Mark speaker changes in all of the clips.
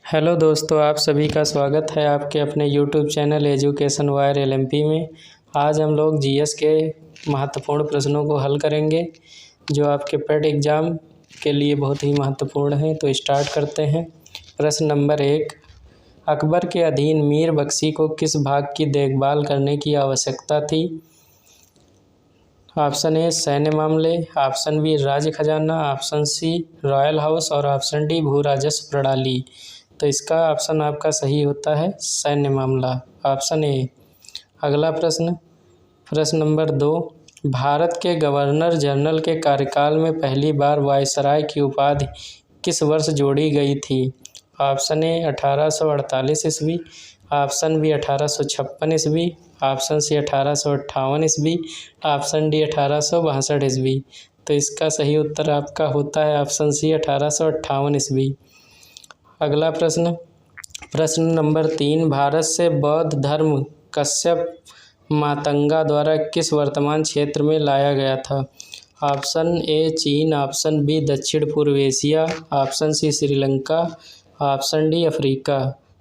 Speaker 1: Hello दोस्तों, आप सभी का स्वागत है आपके अपने YouTube channel education wire LMP में। आज हम लोग जीएस के महत्वपूर्ण प्रश्नों को हल करेंगे जो आपके पेड एग्ज़ाम के लिए बहुत ही महत्वपूर्ण हैं। तो स्टार्ट करते हैं। प्रश्न नंबर 1, अकबर के अधीन मीर बख्शी को किस भाग की देखभाल करने की आवश्यकता थी? ऑप्शन ए सैन्य मामले, ऑप्शन बी राज्य खजाना, ऑप्शन सी रॉयल हाउस और ऑप्शन डी भू राजस्व प्रणाली। तो इसका ऑप्शन आपका सही होता है सैन्य मामला, ऑप्शन ए। अगला प्रश्न नंबर 2, भारत के गवर्नर जनरल के कार्यकाल में पहली बार वायसराय की उपाधि किस वर्ष जोड़ी गई थी? ऑप्शन ए 1848 ईस्वी, ऑप्शन बी 1856 ईस्वी, ऑप्शन सी 1858 ईस्वी, ऑप्शन डी 1862 ईस्वी। तो इसका सही उत्तर आपका होता है ऑप्शन सी 1858 ईस्वी। अगला प्रश्न नंबर 3, भारत से बौद्ध धर्म कश्यप मातंगा द्वारा किस वर्तमान क्षेत्र में लाया गया था? ऑप्शन ए चीन, ऑप्शन बी दक्षिण पूर्व Asia, option C Sri Lanka, option D Africa.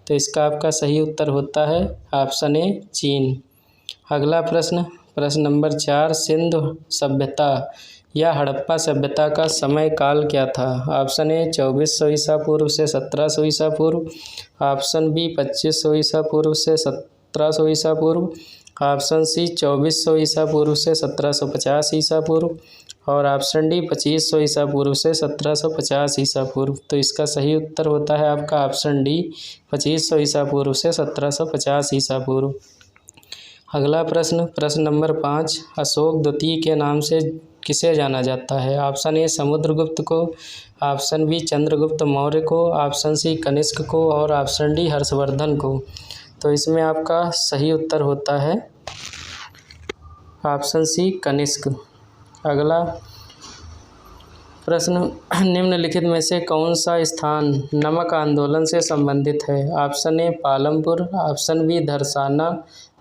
Speaker 1: तो इसका आपका सही उत्तर होता है ऑप्शन ए चीन। अगला प्रश्न नंबर 4, सिंधु सभ्यता या हड़प्पा सभ्यता का समय काल क्या था? ऑप्शन ए 2400 ईसा पूर्व से 1700 ईसा पूर्व, ऑप्शन बी 2500 ईसा पूर्व से 1700 ईसा पूर्व, ऑप्शन सी 2400 ईसा पूर्व से 1750 ईसा पूर्व और ऑप्शन डी 2500 ईसा पूर्व से 1750 ईसा पूर्व। तो इसका सही उत्तर होता है आपका ऑप्शन डी 2500 ईसा पूर्व से 1750 ईसा पूर्व। अगला प्रश्न नंबर 5, अशोक द्वितीय के नाम से किसे जाना जाता है? ऑप्शन ए समुद्रगुप्त को, ऑप्शन बी चंद्रगुप्त मौर्य को, ऑप्शन सी कनिष्क को और ऑप्शन डी हर्षवर्धन को। तो इसमें आपका सही उत्तर होता है ऑप्शन सी कनिष्क। अगला प्रश्न, निम्नलिखित में से कौन सा स्थान नमक आंदोलन से संबंधित है? Option A Palampur, option B Dharasana,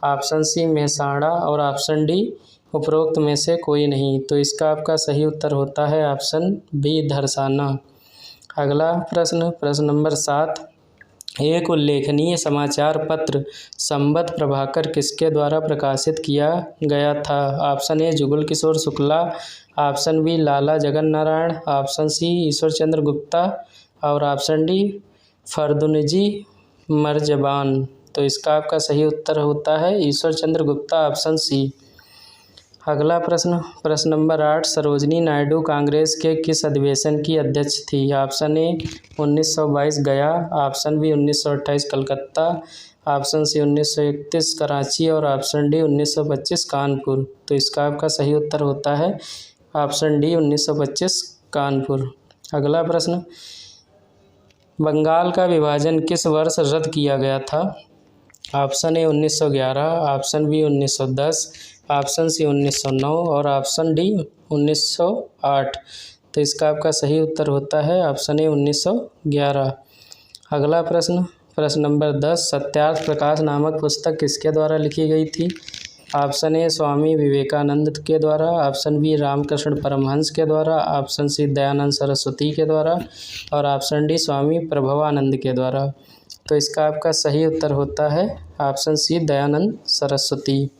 Speaker 1: option C Mehsana और ऑप्शन डी उपरोक्त में से कोई नहीं। तो इसका आपका सही उत्तर होता है ऑप्शन बी धरसाना। अगला प्रश्न नंबर 7, एक उल्लेखनीय समाचार पत्र संबत प्रभाकर किसके द्वारा प्रकाशित किया गया था? Option A Jugal Kishore Shukla, option B Lala Jagan Narayan, option C Ishwar Chandra Gupta और ऑप्शन डी फर्रुद्दीन मर्ज़बान। तो इसका आपका सही उत्तर होता है ईश्वर चंद्र गुप्ता, ऑप्शन सी। अगला प्रश्न नंबर 8, सरोजिनी नायडू कांग्रेस के किस अधिवेशन की अध्यक्ष थी? Option A 1922 Gaya, option B 1928 Calcutta, option C 1931 Karachi और ऑप्शन डी 1925 कानपुर। तो इसका आपका सही उत्तर होता है ऑप्शन डी 1925 कानपुर। अगला प्रश्न, बंगाल का विभाजन किस वर्ष रद्द किया गया था? Option A 1911, option B 1910, option C 1909 और ऑप्शन डी 1908। तो इसका आपका सही उत्तर होता है ऑप्शन ए 1911। अगला प्रश्न नंबर 10, सत्यार्थ प्रकाश नामक पुस्तक किसके द्वारा लिखी गई थी? ऑप्शन ए स्वामी विवेकानंद के द्वारा, ऑप्शन बी रामकृष्ण परमहंस के द्वारा, ऑप्शन सी दयानंद सरस्वती के द्वारा और ऑप्शन डी स्वामी प्रभवानंद के द्वारा। तो इसका आपका सही उत्तर होता है ऑप्शन सी दयानंद सरस्वती।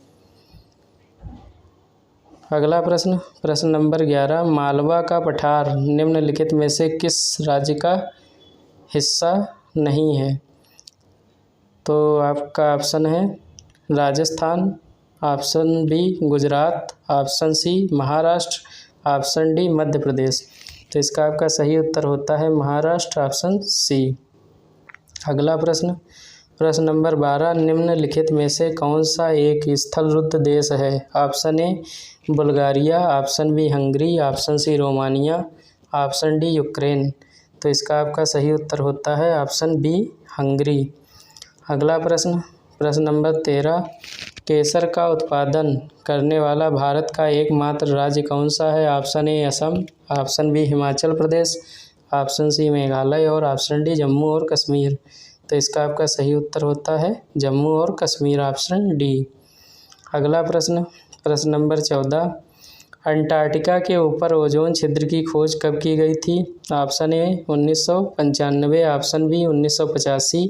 Speaker 1: अगला प्रश्न नंबर 11, मालवा का पठार निम्नलिखित में से किस राज्य का हिस्सा नहीं है? तो आपका ऑप्शन है Rajasthan, option B Gujarat, option C Maharashtra, option D Madhya Pradesh. तो इसका आपका सही उत्तर होता है महाराष्ट्र, ऑप्शन सी। अगला प्रश्न नंबर 12, निम्नलिखित में से कौन सा एक स्थलरुद्ध देश है? Option A Bulgaria, option B Hungary, option C Romania, option D Ukraine. तो इसका आपका सही उत्तर होता है ऑप्शन बी हंगरी। अगला प्रश्न नंबर 13, केसर का उत्पादन करने वाला भारत का एकमात्र राज्य कौन सा है? Option A Assam, option B Himachal Pradesh, option C Meghalaya और ऑप्शन डी जम्मू और कश्मीर। तो इसका आपका सही उत्तर होता है जम्मू और कश्मीर, ऑप्शन डी। अगला प्रश्न नंबर 14, अंटार्कटिका के ऊपर ओजोन छिद्र की खोज कब की गई थी? Option A 1995, option B 1985,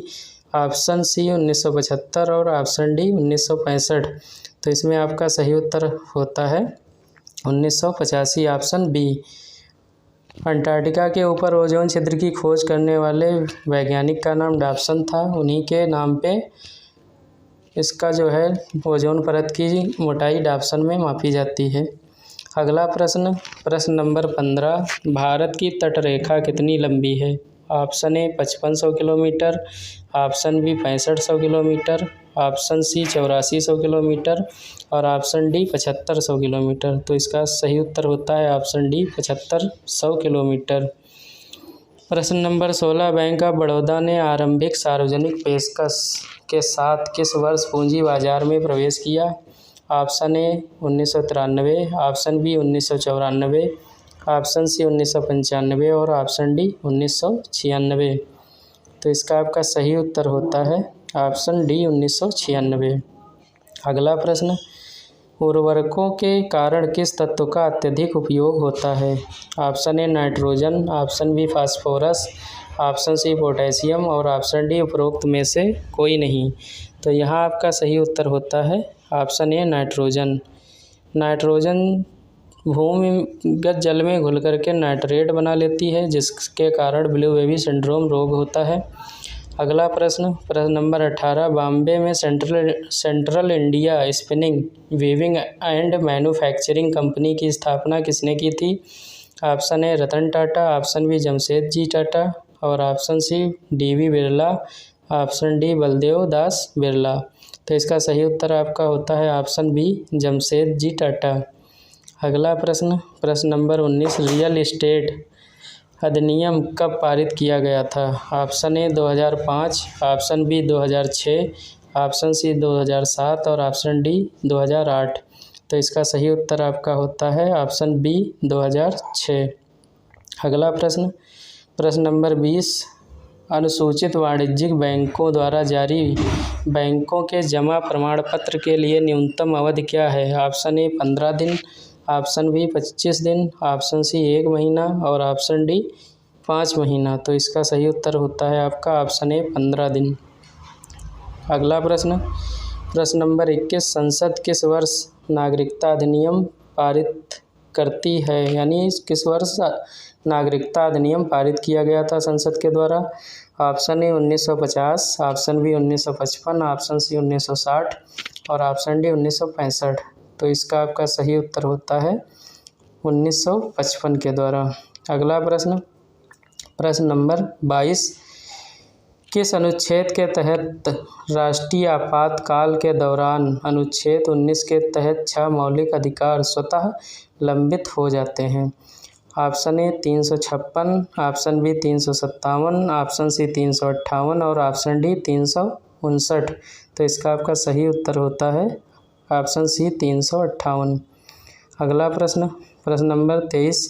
Speaker 1: option C 1975 और ऑप्शन डी 1965। तो इसमें आपका सही उत्तर होता है 1985, ऑप्शन बी। अंटार्कटिका के ऊपर ओजोन छिद्र की खोज करने वाले वैज्ञानिक का नाम डॉप्सन था। उन्हीं के नाम पे इसका जो है ओजोन परत की मोटाई डॉप्सन में मापी जाती है। अगला प्रश्न नंबर 15, भारत की तटरेखा कितनी लंबी है? Option A 5500 kilometre, option B 6500 kilometre, option C 8400 kilometre और ऑप्शन डी 7500 किलोमीटर। तो इसका सही उत्तर होता है ऑप्शन डी 7500 किलोमीटर। प्रश्न नंबर 16, बैंक ऑफ बड़ौदा ने आरंभिक सार्वजनिक पेशकश के साथ किस वर्ष पूंजी बाजार में प्रवेश किया? Option A 1993, option B 1994, option C 1995 और ऑप्शन डी 1996। तो इसका आपका सही उत्तर होता है ऑप्शन डी 1996। अगला प्रश्न, उर्वरकों के कारण किस तत्व का अत्यधिक उपयोग होता है? Option A nitrogen, option B phosphorus, option C potassium और ऑप्शन डी उपरोक्त में से कोई नहीं। तो यहाँ आपका सही उत्तर होता है ऑप्शन ए नाइट्रोजन। नाइट्रोजन भूमिगत जल में घुल करके नाइट्रेट बना लेती है, जिसके कारण ब्लू बेबी सिंड्रोम रोग होता है। अगला प्रश्न नंबर 18, बॉम्बे में central India spinning, weaving and manufacturing company की स्थापना किसने की थी? Option A Ratan Tata, option B Jamshedji Tata और option C DV Birla, option D Baldev Das Birla. तो इसका सही उत्तर आपका होता है ऑप्शन बी जमशेदजी टाटा। अगला प्रश्न नंबर 19, रियल एस्टेट अधिनियम कब पारित किया गया था? Option A 2005, option B 2006, option C 2007 और ऑप्शन डी 2008। तो इसका सही उत्तर आपका होता है ऑप्शन बी 2006। अगला प्रश्न नंबर 20, अनुसूचित वाणिज्यिक बैंकों द्वारा जारी बैंकों के जमा प्रमाण पत्र के लिए न्यूनतम अवधि क्या है? ऑप्शन ए 15 दिन, ऑप्शन बी 25 दिन, ऑप्शन सी 1 महीना और ऑप्शन डी 5 महीना। तो इसका सही उत्तर होता है आपका ऑप्शन ए 15 दिन। अगला प्रश्न नंबर 21, संसद किस वर्ष नागरिकता अधिनियम पारित करती है? यानी किस वर्ष नागरिकता अधिनियम पारित किया गया था संसद के द्वारा? Option A 1950, option B 1955, option C 1960 और ऑप्शन डी 1965। तो इसका आपका सही उत्तर होता है 1955 के द्वारा। अगला प्रश्न नंबर 22, किस अनुच्छेद के तहत राष्ट्रीय आपातकाल के दौरान अनुच्छेद 19 के तहत 6 मौलिक अधिकार स्वतः लंबित हो जाते हैं? Option A 356, option B 357, option C 358 और ऑप्शन डी 359। तो इसका आपका सही उत्तर होता है ऑप्शन सी 358। अगला प्रश्न नंबर 23,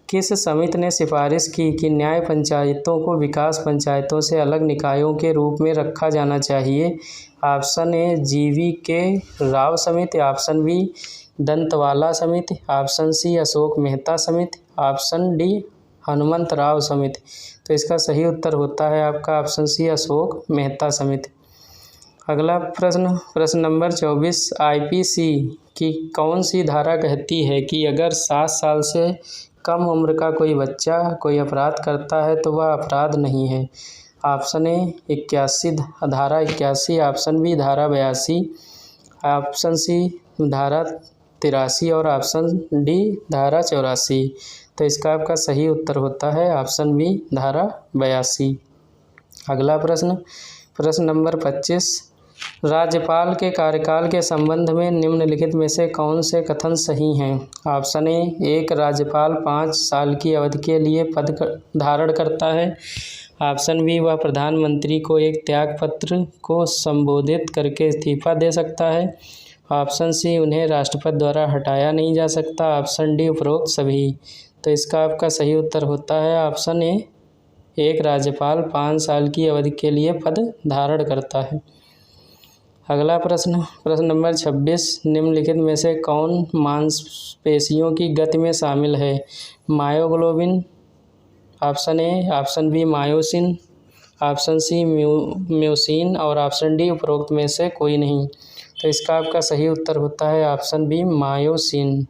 Speaker 1: किस समिति ने सिफारिश की कि न्याय पंचायतों को विकास पंचायतों से अलग निकायों के रूप में रखा जाना चाहिए? Option A GV.K. राव समिति, ऑप्शन बी दंतवाला समिति, ऑप्शन सी अशोक मेहता समिति, ऑप्शन डी हनुमंत राव समिति। तो इसका सही उत्तर होता है आपका ऑप्शन सी अशोक मेहता समिति। अगला प्रश्न नंबर 24, IPC की कौन सी धारा कहती है कि अगर 7 साल से कम उम्र का कोई बच्चा कोई अपराध करता है तो वह अपराध नहीं है? ऑप्शन ए 81 धारा 81, ऑप्शन बी धारा 82, ऑप्शन सी धारा 83 और ऑप्शन डी धारा 84। तो इसका आपका सही उत्तर होता है ऑप्शन बी धारा 82। अगला प्रश्न नंबर 25, राज्यपाल के कार्यकाल के संबंध में निम्नलिखित में से कौन से कथन सही हैं? ऑप्शन ए, एक राज्यपाल 5 साल की अवधि के लिए पद धारण करता है। ऑप्शन बी, वह प्रधानमंत्री को एक त्याग पत्र को संबोधित करके इस्तीफा दे सकता है। ऑप्शन सी, उन्हें राष्ट्रपति द्वारा हटाया नहीं जा सकता। ऑप्शन डी, उपरोक्त सभी। तो इसका आपका सही उत्तर होता है ऑप्शन ए, एक राज्यपाल 5 साल की अवधि के लिए पद धारण करता है। अगला प्रश्न, प्रश्न नंबर 26, निम्नलिखित में से कौन मांसपेशियों की गति में शामिल है? Myoglobin, option A, option B myosin, option C myosin और ऑप्शन डी उपरोक्त में से कोई नहीं। तो इसका आपका सही उत्तर होता है ऑप्शन बी मायोसिन।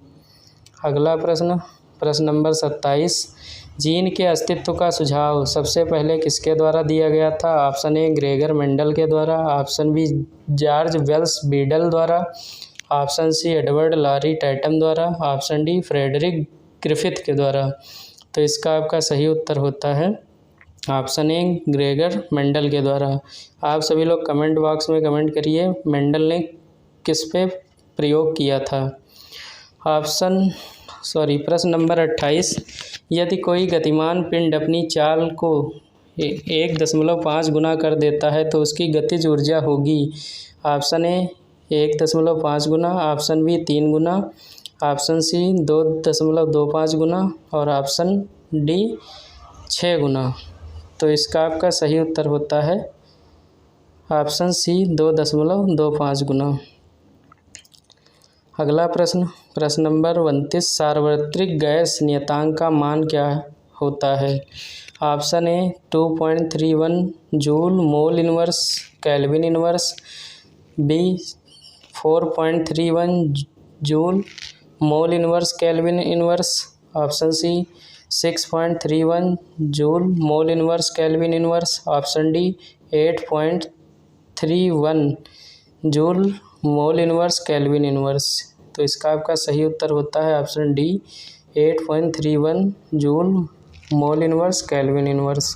Speaker 1: अगला प्रश्न, प्रश्न नंबर 27, जीन के अस्तित्व का सुझाव सबसे पहले किसके द्वारा दिया गया था? ऑप्शन ए ग्रेगर मेंडल के द्वारा, option B George Wells Beadle द्वारा, option C Edward Lawrie Tatum द्वारा, ऑप्शन डी फ्रेडरिक ग्रिफिथ के द्वारा। तो इसका आपका सही उत्तर होता है ऑप्शन ए ग्रेगर मेंडल के द्वारा। आप सभी लोग कमेंट बॉक्स में कमेंट करिए मेंडल ने किस पे प्रयोग किया था। प्रश्न नंबर 28, यदि कोई गतिमान पिंड अपनी चाल को 1.5 गुना कर देता है तो उसकी गतिज ऊर्जा होगी? ऑप्शन ए 1.5 गुना, ऑप्शन बी 3 गुना, ऑप्शन सी 2.25 गुना और ऑप्शन डी 6 गुना। तो इसका आपका सही उत्तर होता है ऑप्शन सी 2.25 गुना। अगला प्रश्न, प्रश्न नंबर 29, सार्वत्रिक गैस नियतांक का मान क्या होता है? Option A 2.31 joule mole inverse kelvin inverse, B 4.31 joule mole inverse kelvin inverse, option C 6.31 joule mole inverse kelvin inverse, option D 8.31 joule mole inverse kelvin inverse. तो इसका आपका सही उत्तर होता है option D 8.31 joule mole inverse kelvin inverse.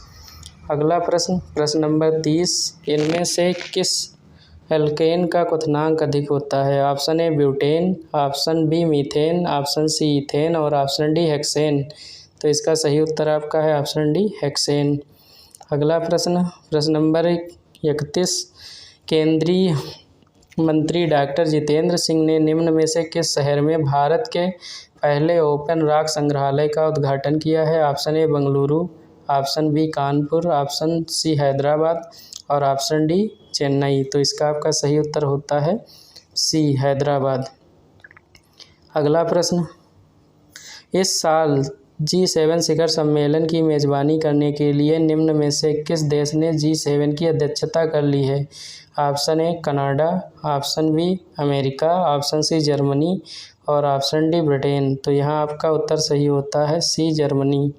Speaker 1: अगला प्रश्न, प्रश्न नंबर 30, इनमें से किस एल्केन का क्वथनांक अधिक होता है? Option A butane, option B methane, option C ethane और ऑप्शन डी हेक्सेन। तो इसका सही उत्तर आपका है ऑप्शन डी हेक्सेन। अगला प्रश्न, प्रश्न नंबर 31, केंद्रीय मंत्री डॉक्टर जितेंद्र सिंह ने निम्न में से किस शहर में भारत के पहले ओपन रॉक संग्रहालय का उद्घाटन किया है? Option A Bengaluru, option B Kanpur, option C Hyderabad और ऑप्शन डी चेन्नई। तो इसका आपका सही उत्तर होता है सी हैदराबाद। अगला प्रश्न, इस साल G7 शिखर सम्मेलन की मेज़बानी करने के लिए निम्न में से किस देश ने G7 की अध्यक्षता कर ली है? Option A Canada, option B America, option C Germany और ऑप्शन डी ब्रिटेन। तो यहाँ आपका उत्तर सही होता है सी जर्मनी।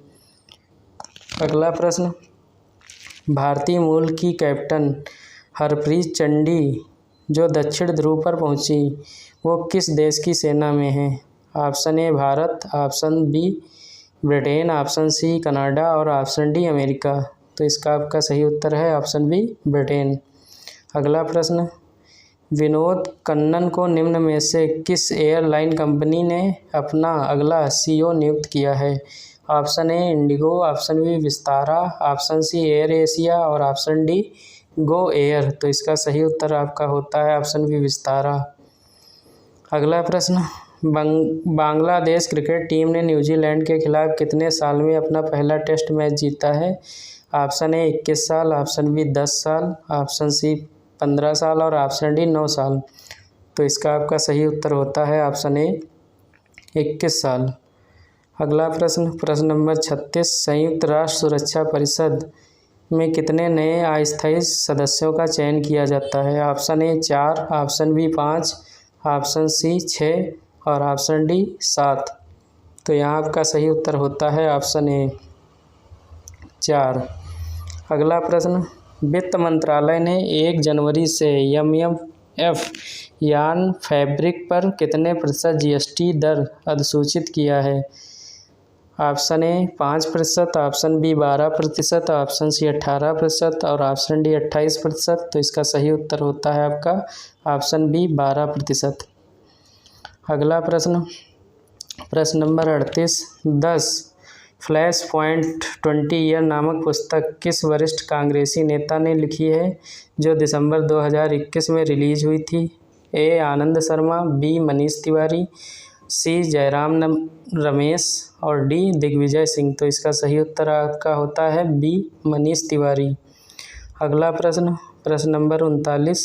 Speaker 1: अगला प्रश्न, भारतीय मूल की कैप्टन हरप्रीत चंडी जो दक्षिण ध्रुव पर पहुंची वो किस देश की सेना में है? Option A Bharat, option B Britain, option C Canada और ऑप्शन डी अमेरिका। तो इसका आपका सही उत्तर है ऑप्शन बी ब्रिटेन। अगला प्रश्न, विनोद कन्नन को निम्न में से किस एयरलाइन कंपनी ने अपना अगला सीईओ नियुक्त किया है? Option A IndiGo, option B Vistara, option C AirAsia और ऑप्शन डी गो एयर। तो इसका सही उत्तर आपका होता है ऑप्शन बी विस्तारा। अगला प्रश्न, बांग्लादेश क्रिकेट टीम ने न्यूजीलैंड के खिलाफ कितने साल में अपना पहला टेस्ट मैच जीता है? ऑप्शन ए 21 साल, ऑप्शन बी 10 साल, ऑप्शन सी 15 साल और ऑप्शन डी 9 साल। तो इसका आपका सही उत्तर होता है ऑप्शन ए 21 साल। अगला प्रश्न, प्रश्न नंबर 36, संयुक्त राष्ट्र सुरक्षा परिषद में कितने नए अस्थायी सदस्यों का चयन किया जाता है? Option A 4, option B 5, option C 6 और ऑप्शन डी 7। तो यहाँ आपका सही उत्तर होता है ऑप्शन ए 4। अगला प्रश्न, वित्त मंत्रालय ने 1 जनवरी से MMF यान फैब्रिक पर कितने % GST दर अधिसूचित किया है? Option A 5%, option B 12%, option C 18% और ऑप्शन डी 28%। तो इसका सही उत्तर होता है आपका ऑप्शन बी 12%। अगला प्रश्न, प्रश्न नंबर 38, 10 फ्लैश पॉइंट 20 ईयर नामक पुस्तक किस वरिष्ठ कांग्रेसी नेता ने लिखी है जो दिसंबर 2021 में रिलीज हुई थी? ए आनंद शर्मा, बी मनीष तिवारी, सी जयराम रमेश और डी दिग्विजय सिंह। तो इसका सही उत्तर आपका होता है बी मनीष तिवारी। अगला प्रश्न, प्रश्न नंबर 39,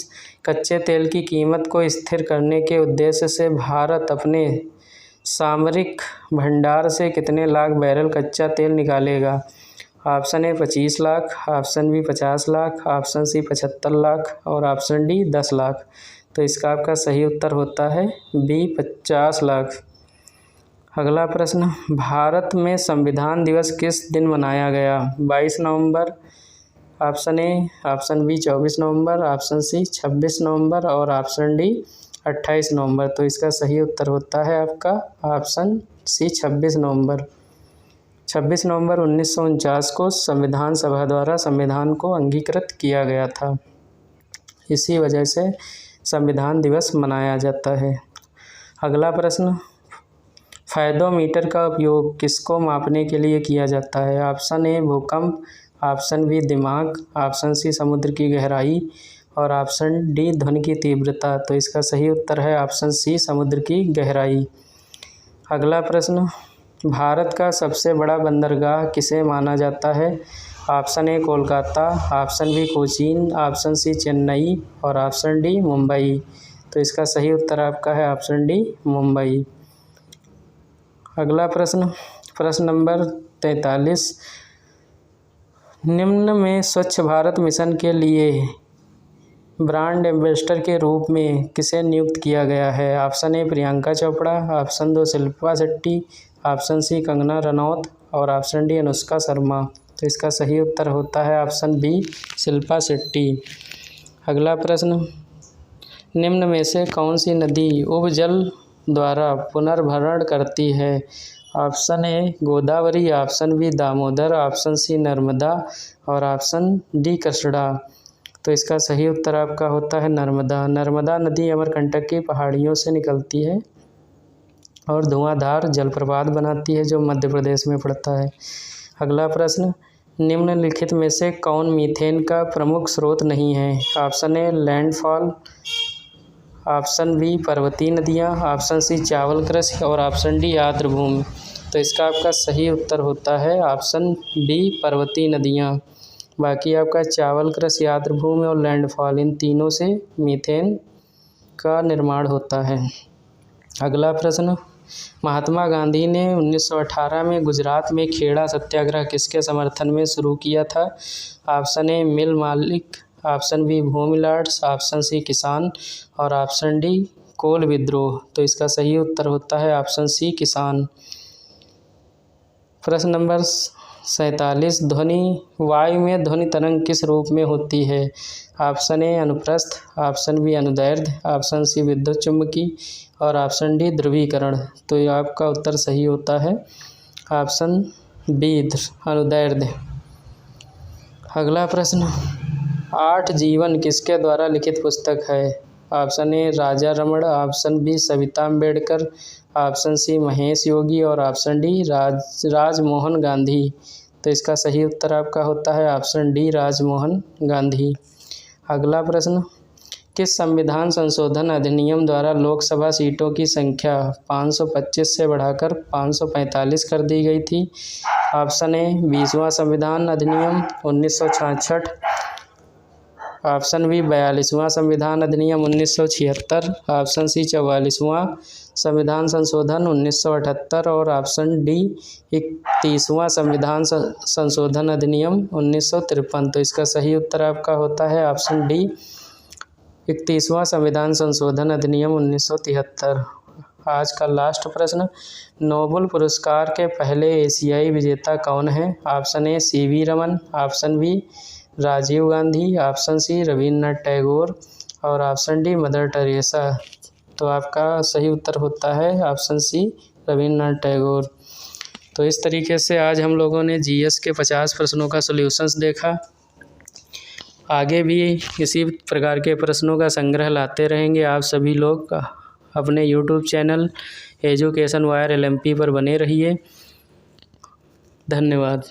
Speaker 1: कच्चे तेल की कीमत को स्थिर करने के उद्देश्य से भारत अपने सामरिक भंडार से कितने लाख बैरल कच्चा तेल निकालेगा? Option A 25 lakh, option B 50 lakh, option C 75 lakh और ऑप्शन डी 10 लाख। तो इसका आपका सही उत्तर होता है बी 50 लाख। अगला प्रश्न, भारत में संविधान दिवस किस दिन मनाया गया? 22 नवंबर, ऑप्शन ए, ऑप्शन बी 24 नवंबर, ऑप्शन सी 26 नवंबर और ऑप्शन डी 28 नवंबर। तो इसका सही उत्तर होता है आपका ऑप्शन सी 26 नवंबर। 26 नवंबर 1949 को संविधान सभा द्वारा संविधान को अंगीकृत किया गया था। इसी वजह से संविधान दिवस मनाया जाता है। अगला प्रश्न, फायदोमीटर का उपयोग किसको मापने के लिए किया जाता है? ऑप्शन ए भूकंप, ऑप्शन बी दिमाग, ऑप्शन सी समुद्र की गहराई और ऑप्शन डी ध्वनि की तीव्रता। तो इसका सही उत्तर है ऑप्शन सी समुद्र की गहराई। अगला प्रश्न, भारत का सबसे बड़ा बंदरगाह किसे माना जाता है? Option A Kolkata, option B Cochin, option C Chennai और ऑप्शन डी मुंबई। तो इसका सही उत्तर आपका है ऑप्शन डी मुंबई। अगला प्रश्न, प्रश्न नंबर 43, निम्न में स्वच्छ भारत मिशन के लिए ब्रांड एम्बेसडर के रूप में किसे नियुक्त किया गया है? Option A Priyanka Chopra, option 2 Shilpa Shetty, option C Kangana Ranaut और ऑप्शन डी अनुष्का शर्मा। तो इसका सही उत्तर होता है ऑप्शन बी शिल्पा शेट्टी। अगला प्रश्न, निम्न में से कौन सी नदी उपजल द्वारा पुनर्भरण करती है? Option A Godavari, option B Damodar, option C Narmada और ऑप्शन डी कृष्णा। तो इसका सही उत्तर आपका होता है नर्मदा। नर्मदा नदी अमरकंटक की पहाड़ियों से निकलती है और धुआंधार जलप्रपात बनाती है जो मध्य प्रदेश में पड़ता है। अगला प्रश्न, निम्नलिखित में से कौन मीथेन का प्रमुख स्रोत नहीं है? Option A landfall, option B पर्वतीय नदियाँ, ऑप्शन सी चावल कृषि और ऑप्शन डी आर्द्रभूमि। तो इसका आपका सही उत्तर होता है ऑप्शन बी पर्वतीय नदियाँ। बाकी आपका चावल कृषि, आर्द्रभूमि और लैंडफॉल, इन तीनों से मीथेन का निर्माण होता है। अगला प्रश्न, महात्मा गांधी ने 1918 में गुजरात में खेड़ा सत्याग्रह किसके समर्थन में शुरू किया था? ऑप्शन ए मिल मालिक, ऑप्शन बी भूमि लॉर्ड्स, ऑप्शन सी किसान और ऑप्शन डी कोल विद्रोह। तो इसका सही उत्तर होता है ऑप्शन सी किसान। प्रश्न नंबर 47, वायु में ध्वनि तरंग किस रूप में होती है? ऑप्शन ए अनुप्रस्थ, ऑप्शन बी अनुदैर्ध्य, ऑप्शन सी विद्युत चुम्बकी और ऑप्शन डी ध्रुवीकरण। तो ये आपका उत्तर सही होता है ऑप्शन बी अनुदैर्ध्य। अगला प्रश्न, 8 जीवन किसके द्वारा लिखित पुस्तक है? Option A Raja Raman, option B Savita Ambedkar, option C Mahesh Yogi और ऑप्शन डी राजमोहन गांधी। तो इसका सही उत्तर आपका होता है ऑप्शन डी राजमोहन गांधी। अगला प्रश्न, किस संविधान संशोधन अधिनियम द्वारा लोकसभा सीटों की संख्या 525 से बढ़ाकर 545 कर दी गई थी? ऑप्शन ए 20वां संविधान अधिनियम 1966, ऑप्शन बी 42वां संविधान अधिनियम 1976, ऑप्शन सी 44वां संविधान संशोधन 1978 और ऑप्शन डी 31वां संविधान संशोधन अधिनियम 1953। तो इसका सही उत्तर आपका होता है ऑप्शन डी 31वां संविधान संशोधन अधिनियम 1973। आज का लास्ट प्रश्न, नोबेल पुरस्कार के पहले एशियाई विजेता कौन है? Option A CV Raman, option B Rajiv Gandhi, option C Rabindranath Tagore और ऑप्शन डी मदर टेरेसा। तो आपका सही उत्तर होता है ऑप्शन सी रविन्द्रनाथ टैगोर। तो इस तरीके से आज हम लोगों ने जीएस के 50 प्रश्नों का सॉल्यूशंस देखा। आगे भी इसी प्रकार के प्रश्नों का संग्रह लाते रहेंगे। आप सभी लोग अपने YouTube channel education wire LMP पर बने रहिए। धन्यवाद।